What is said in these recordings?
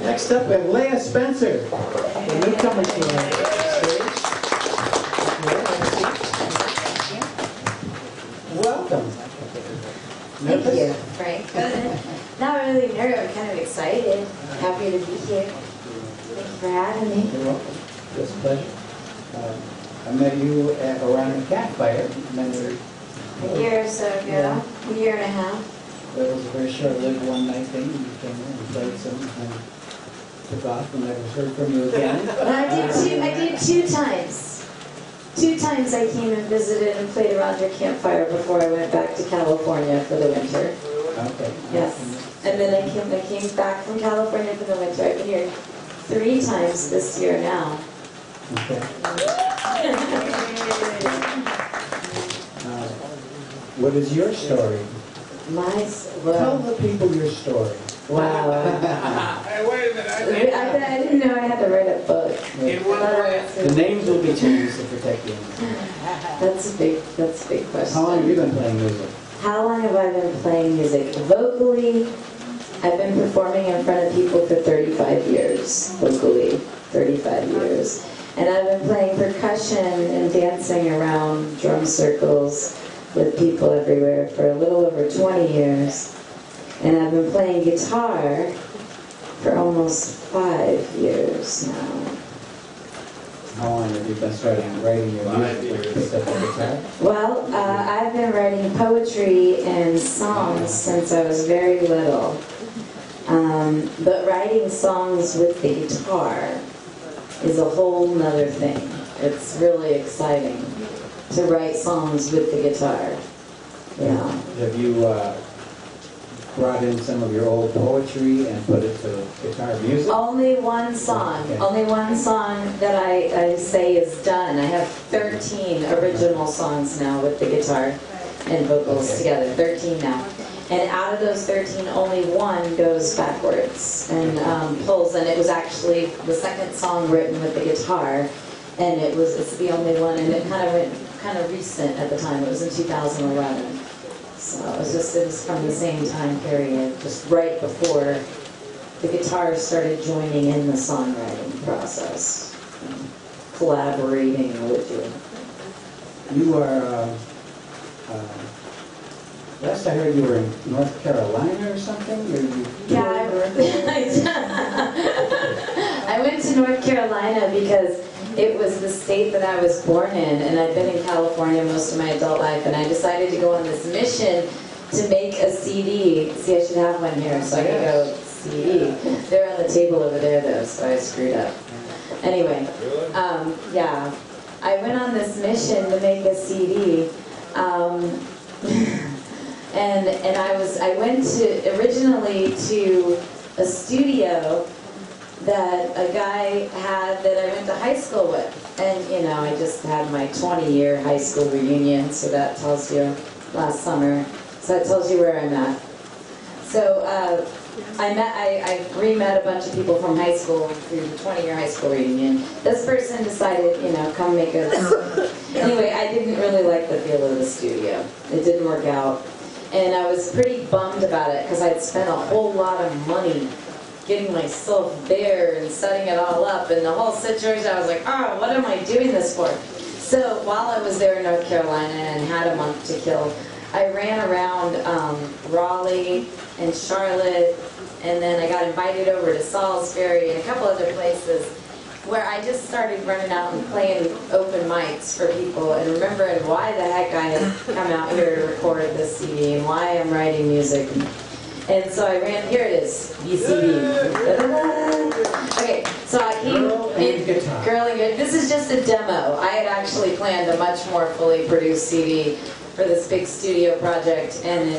Next up, we have Leah Spencer, the newcomer to the stage. Welcome. Thank you, Frank. Not really nervous, I'm kind of excited. Happy to be here. Thank you for having me. You're welcome. It's a pleasure. I met you around a campfire. A year or so ago, a year and a half. It was a very short-lived one-night thing. You came in and played some and took off and never heard from you again. I did two times. 2 times I came and visited and played around your campfire before I went back to California for the winter. Okay. Yes. And then I came back from California for the winter. I've been here 3 times this year now. Okay. What is your story? Tell the people your story. Wow. Hey, wait a minute. I didn't know I had to write a book. The names will be changed to protect you. That's a big question. How long have you been playing music? How long have I been playing music? Vocally, I've been performing in front of people for 35 years. Vocally, 35 years. And I've been playing percussion and dancing around drum circles with people everywhere for a little over 20 years. And I've been playing guitar for almost 5 years now. How long have you been starting writing your music when you picked up the guitar? Well, I've been writing poetry and songs since I was very little. But writing songs with the guitar is a whole nother thing. It's really exciting to write songs with the guitar. Yeah. Have you brought in some of your old poetry and put it to guitar music? Only one song. Okay. Only one song that I say is done. I have 13 original songs now with the guitar and vocals together. 13 now. And out of those 13, only one goes backwards and pulls. And it was actually the second song written with the guitar. And it's the only one. And it kind of recent at the time. It was in 2011. So it was from the same time period, just right before the guitar started joining in the songwriting process, collaborating with you. You are, last I heard you were in North Carolina or something? Yeah, I went to North Carolina because it was the state that I was born in, and I'd been in California most of my adult life, and I decided to go on this mission to make a CD. See, I should have one here so I can go CD. They're on the table over there, though, so I screwed up. Anyway, yeah, I went on this mission to make a CD, and I went originally to a studio that a guy had that I went to high school with. And, you know, I just had my 20-year high school reunion, so that tells you, last summer. So that tells you where I'm at. So I re-met a bunch of people from high school through the 20-year high school reunion. This person decided, you know, come make us. Anyway, I didn't really like the feel of the studio. It didn't work out. And I was pretty bummed about it because I'd spent a whole lot of money getting myself there and setting it all up, and the whole situation, I was like, oh, what am I doing this for? So while I was there in North Carolina and had a month to kill, I ran around Raleigh and Charlotte, and then I got invited over to Salisbury and a couple other places where I just started running out and playing open mics for people and remembering why the heck I had come out here to record this CD and why I'm writing music. And so I ran, here it is, BCD. Okay, so I came in, Girl and Good. This is just a demo. I had actually planned a much more fully produced CD for this big studio project, and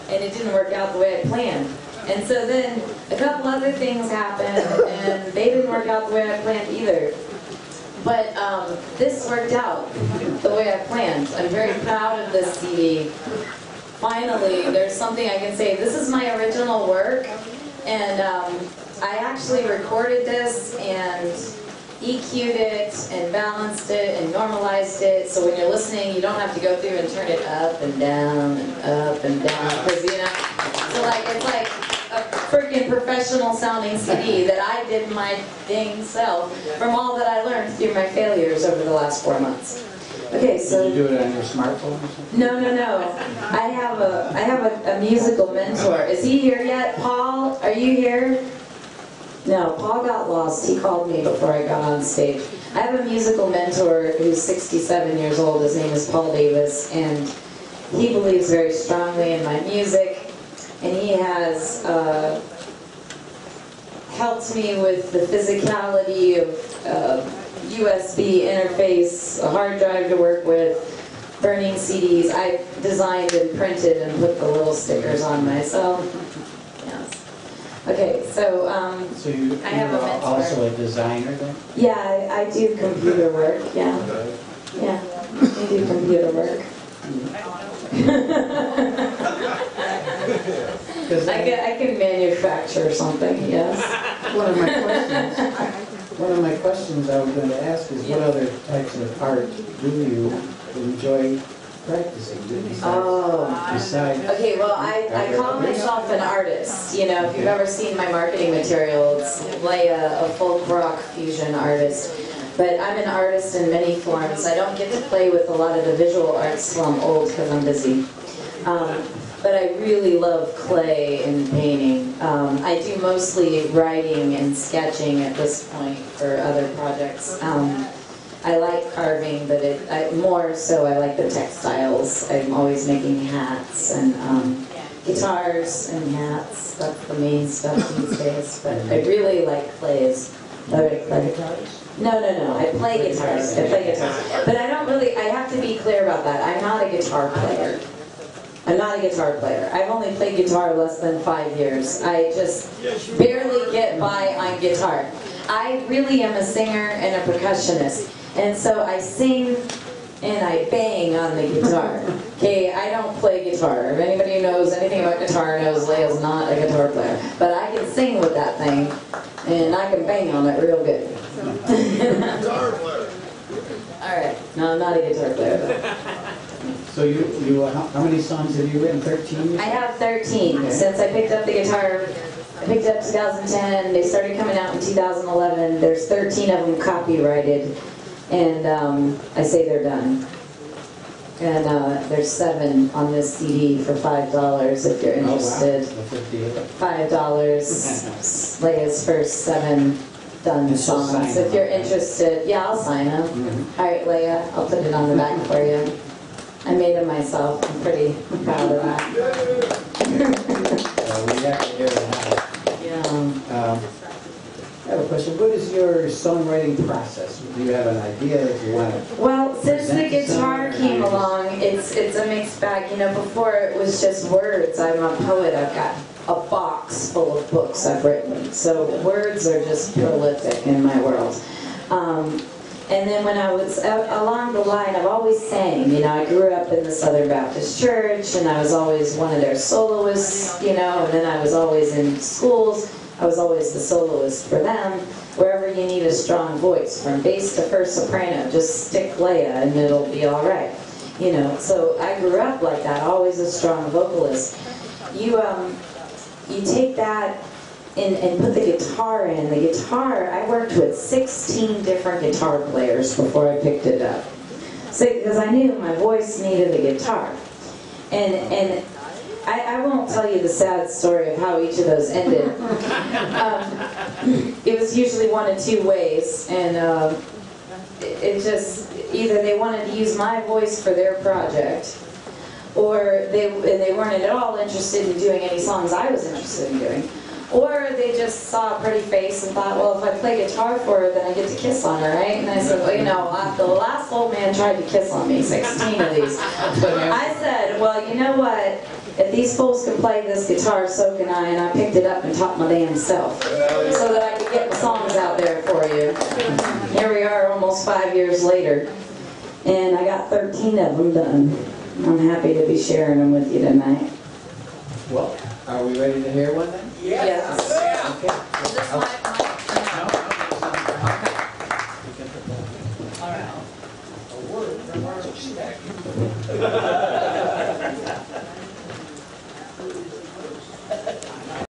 it didn't work out the way I planned. And so then a couple other things happened, and they didn't work out the way I planned either. But this worked out the way I planned. I'm very proud of this CD. Finally, there's something I can say. This is my original work, and I actually recorded this and EQ'd it and balanced it and normalized it, so when you're listening, you don't have to go through and turn it up and down and up and down, because, you know, so like, it's like freaking professional sounding CD that I did my dang self from all that I learned through my failures over the last 4 months. Okay, so Did you do it on your smartphone or something? no. I have a musical mentor. Is he here yet? Paul, are you here? No, Paul got lost. He called me before I got on stage. I have a musical mentor who's 67 years old. His name is Paul Davis, and he believes very strongly in my music, and he has helped me with the physicality of USB interface, a hard drive to work with, burning CDs. I designed and printed and put the little stickers on myself. Yes. Okay, so So you, I have a mentor. Also a designer then? Yeah, I do computer work. Yeah, I do computer work. I can manufacture something. Yes. One of my questions I was going to ask is, what other types of art do you enjoy practicing? Besides Okay, well, I call myself an artist. You know, if you've ever seen my marketing material, it's Leah, a folk rock fusion artist. But I'm an artist in many forms. I don't get to play with a lot of the visual arts till I'm old because I'm busy. But I really love clay and painting. I do mostly writing and sketching at this point for other projects. I like carving, but more so I like the textiles. I'm always making hats and guitars and hats. That's the main stuff these days. But I really like clays. No. I play guitars. But I don't really, I have to be clear about that. I'm not a guitar player. I've only played guitar less than 5 years. I just barely get by on guitar. I really am a singer and a percussionist. And so I sing and I bang on the guitar. Okay, I don't play guitar. If anybody who knows anything about guitar knows Leah's not a guitar player. But I can sing with that thing and I can bang on it real good. Guitar player. Alright, no, I'm not a guitar player though. So how many songs have you written? 13? I have 13. Okay. Since I picked up the guitar, I picked it up 2010. They started coming out in 2011. There's 13 of them copyrighted, and I say they're done. And there's 7 on this CD for $5 if you're interested. $5. Leah's first 7 done songs. If you're interested, yeah, I'll sign them. All right, Leah, I'll put it on the back for you. I made them myself. I'm pretty proud of that. We have to hear it now. Yeah. I have a question. What is your songwriting process? Do you have an idea that you want to? Well, since the guitar came along, it's a mixed bag. You know, before it was just words. I'm a poet. I've got a box full of books I've written. So words are just prolific in my world. And then when I was along the line, I've always sang. You know, I grew up in the Southern Baptist Church, and I was always one of their soloists, you know, and then I was always in schools. I was always the soloist for them. Wherever you need a strong voice, from bass to first soprano, just stick Leah and it'll be all right. You know, so I grew up like that, always a strong vocalist. You take that and put the guitar in. The guitar, I worked with 16 different guitar players before I picked it up. So, because I knew my voice needed a guitar. And I won't tell you the sad story of how each of those ended. It was usually one of 2 ways, and it just, either they wanted to use my voice for their project, or they weren't at all interested in doing any songs I was interested in doing. Or they just saw a pretty face and thought, well, if I play guitar for her, then I get to kiss on her, right? And I said, well, you know, the last old man tried to kiss on me, 16 of these. I said, well, you know what? If these fools can play this guitar, so can I. And I picked it up and taught my damn self so that I could get the songs out there for you. Here we are almost 5 years later. And I got 13 of them done. I'm happy to be sharing them with you tonight. Well, are we ready to hear one then? Yes. Okay. Is this my